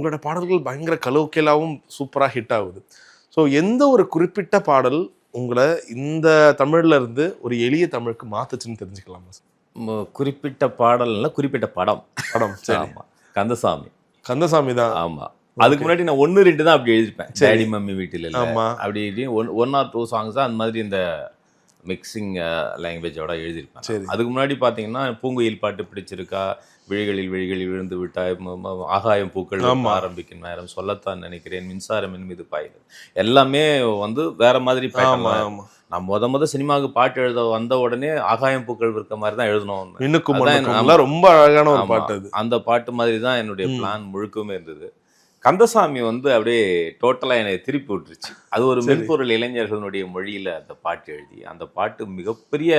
உங்களோட பாடல்கள் பயங்கர கலோக்கியலாவும் சூப்பராக ஹிட் ஆகுது. ஸோ எந்த ஒரு குறிப்பிட்ட பாடல் உங்களை இந்த தமிழ்ல இருந்து ஒரு எளிய தமிழுக்கு மாத்துச்சுன்னு தெரிஞ்சுக்கலாமா சார்? குறிப்பிட்ட பாடல்னா குறிப்பிட்ட படம். சரி. ஆமா, கந்தசாமி. கந்தசாமி தான். ஆமா, அதுக்கு முன்னாடி நான் 1-2 தான் அப்படி எழுதிப்பேன். டேடி மம்மி வீட்டில் இல்லை ஆமா. அப்படி 1 or 2 சாங்ஸ் தான் அந்த மாதிரி இந்த மிக்சிங் லாங்குவேஜோட எழுதியிருப்பேன். சரி. அதுக்கு முன்னாடி பார்த்தீங்கன்னா பூங்குயில் பாட்டு பிடிச்சிருக்கா, விழிகளில் விழிகளில் விழுந்து விட்டாய், ஆகாயம் பூக்கள் ஆரம்பிக்கும் நேரம், சொல்லத்தான் நினைக்கிறேன், மின்சாரம் என் மீது பாயுது, எல்லாமே வந்து வேற மாதிரி pattern. நான் முத சினிமாவுக்கு பாட்டு எழுத வந்த உடனே ஆகாயம் பூக்கள் இருக்க மாதிரி தான் எழுதணும். இன்னும் ரொம்ப அழகான ஒரு பாட்டு அது. அந்த பாட்டு மாதிரி தான் என்னுடைய பிளான் முழுக்கமே இருந்தது. கந்தசாமி வந்து அப்படியே டோட்டலா என்னை திருப்பி விட்டுருச்சு. அது ஒரு மென்பொருள் இளைஞர்களுடைய மொழியில அந்த பாட்டு எழுதி, அந்த பாட்டு மிகப்பெரிய,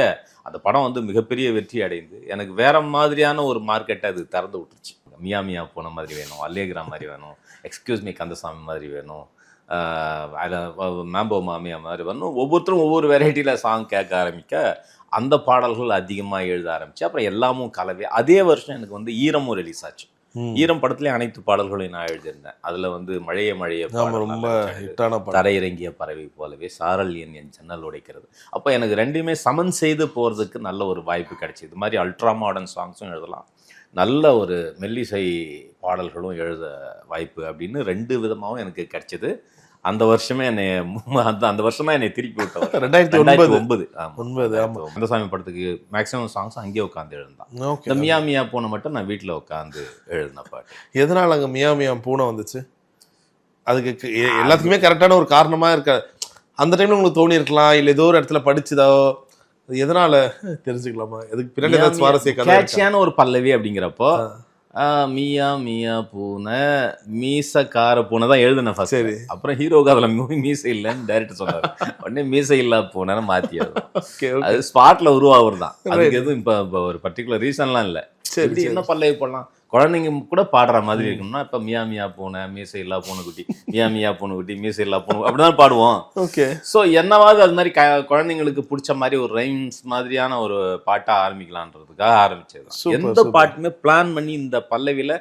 அந்த படம் வந்து மிகப்பெரிய வெற்றி அடைந்து எனக்கு வேற மாதிரியான ஒரு மார்க்கெட்டை அது திறந்து விட்டுருச்சு. மியா மியா போன மாதிரி வேணும், அல்லேகிரா மாதிரி வேணும், எக்ஸ்கியூஸ் மீ கந்தசாமி மாதிரி வேணும், மேம்போ மாமியா மாதிரி வரணும். ஒவ்வொருத்தரும் ஒவ்வொரு வெரைட்டியில் சாங் கேட்க ஆரம்பிக்க அந்த பாடல்கள் அதிகமாக எழுத ஆரம்பிச்சு. அப்புறம் எல்லாமும் கலவை. அதே வருஷம் எனக்கு வந்து ஈரமும் ரிலீஸ் ஆச்சு. ஈரம் படத்துலேயே அனைத்து பாடல்களையும் நான் எழுதியிருந்தேன். அதில் வந்து மழைய ரொம்ப ஹிட்டான தரையிறங்கிய பறவை போலவே, சாரல் என் ஜன்னல் உடைக்கிறது. அப்போ எனக்கு ரெண்டுமே சமன் செய்து போகிறதுக்கு நல்ல ஒரு வாய்ப்பு கிடைச்சி. இது மாதிரி அல்ட்ரா மாடர்ன் சாங்ஸும் எழுதலாம், நல்ல ஒரு மெல்லிசை பாடல்களும் எழுத வாய்ப்பு அப்படின்னு 2 விதமாகவும் எனக்கு கிடைச்சது. அந்த வருஷமே என்னை அந்த வருஷம் தான் என்னை திருப்பி விட்டவர். 2009. கந்தசாமி படத்துக்கு மேக்ஸிமம் சாங்ஸ் அங்கேயே உட்காந்து எழுந்தான். இந்த மியா மியா பூனை மட்டும் நான் வீட்டில் உட்காந்து எழுதின பாட்டு. எதனால அங்கே மியா மியா பூனை வந்துச்சு? அதுக்கு எல்லாத்துக்குமே கரெக்டான ஒரு காரணமாக இருக்க. அந்த டைம்ல உங்களுக்கு தோணி இருக்கலாம், இல்லை ஏதோ ஒரு இடத்துல படிச்சுதோ, எதனால தெரிஞ்சுக்கலாமா? அதுக்கு பின்னாடி சுவாரஸ்யமான ஒரு பல்லவி அப்படிங்கிறப்போ மியா மியா பூனை மீசக்கார பூனை தான் எழுதுனேன் ஃபர்ஸ்ட். சரி. அப்புறம் ஹீரோக்கு அதில் மீசை இல்லைன்னு டைரக்டர் சொன்னார். உடனே மீசை இல்லா பூனைன்னு மாற்றியது. அது ஸ்பாட்ல உருவாகிறது தான். அதுக்கு எதுவும் இப்போ ஒரு பர்டிகுலர் ரீசன்லாம் இல்லை. சரி, என்ன பல்லவி போடலாம், குழந்தைங்க கூட பாடுற மாதிரி இருக்கணும்னா இப்போ மியா மியா பூனை மீசை இல்லா பூனைக்குட்டி, மியா மியா பூனைக்குட்டி மீசை இல்லா பூனை அப்படிதான் பாடுவோம். ஓகே. ஸோ என்னவாவது அது மாதிரி குழந்தைங்களுக்கு பிடிச்ச மாதிரி ஒரு ரைம்ஸ் மாதிரியான ஒரு பாட்டா ஆரம்பிக்கலான்றதுக்காக ஆரம்பிச்சது. எந்த பாட்டுமே பிளான் பண்ணி இந்த பல்லவியில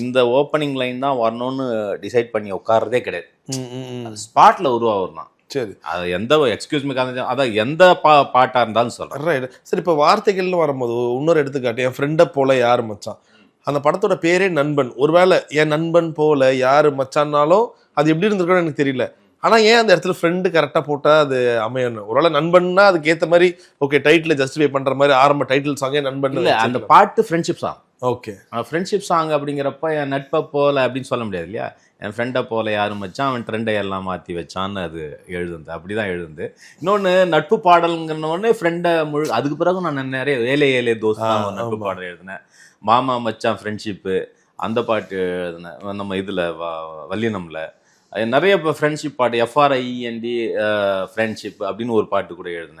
இந்த ஓப்பனிங் லைன் தான் வரணும்னு டிசைட் பண்ணி உட்கார்றதே கிடையாது. ஸ்பாட்ல உருவாகிறது தான். சரி. அது எந்த எக்ஸ்கியூஸ் மீ அதான் எந்த பாட்டா இருந்தாலும் சொல்றேன். சரி, இப்போ வார்த்தைகள்னு வரும்போது இன்னொரு எடுத்துக்காட்டு, என் ஃப்ரெண்டை போல யாரு மச்சான், அந்த படத்தோட பேரே நண்பன். ஒருவேளை என் நண்பன் போல யாரு மச்சான்னாலும் அது எப்படி இருந்திருக்குன்னு எனக்கு தெரியல. ஆனா ஏன் அந்த இடத்துல ஃப்ரெண்டு கரெக்டாக போட்டால் அது அமையணும்? ஒருவேளை நண்பன்னா அதுக்கு ஏற்ற மாதிரி ஓகே டைட்டில் ஜஸ்டிஃபை பண்ற மாதிரி ஆரம்ப டைட்டில் சாங்கே நண்பன் இல்லை. அந்த பாட்டு friendship song. Okay. Friendship song அப்படிங்கிறப்ப என் நட்பை போல அப்படின்னு சொல்ல முடியாது இல்லையா. என் ஃப்ரெண்டை போல யாரும் வச்சான், அவன் ட்ரெண்டை எல்லாம் மாற்றி வச்சான்னு அது எழுதுந்து. அப்படி தான் எழுதுந்து. இன்னொன்று நட்பு பாடல்ங்கிறனோடனே ஃப்ரெண்டை அதுக்கு பிறகு நான் நிறைய ஏலே ஏலே தோஸ்தான் ஒரு நட்பு பாடல் எழுதினேன். மாமா மச்சான் ஃப்ரெண்ட்ஷிப்பு அந்த பாட்டு எழுதினேன். நம்ம இதில் வல்லினம்ல நிறைய இப்போ ஃப்ரெண்ட்ஷிப் பாட்டு, FRIEND ஃப்ரெண்ட்ஷிப் அப்படின்னு ஒரு பாட்டு கூட எழுதினேன்.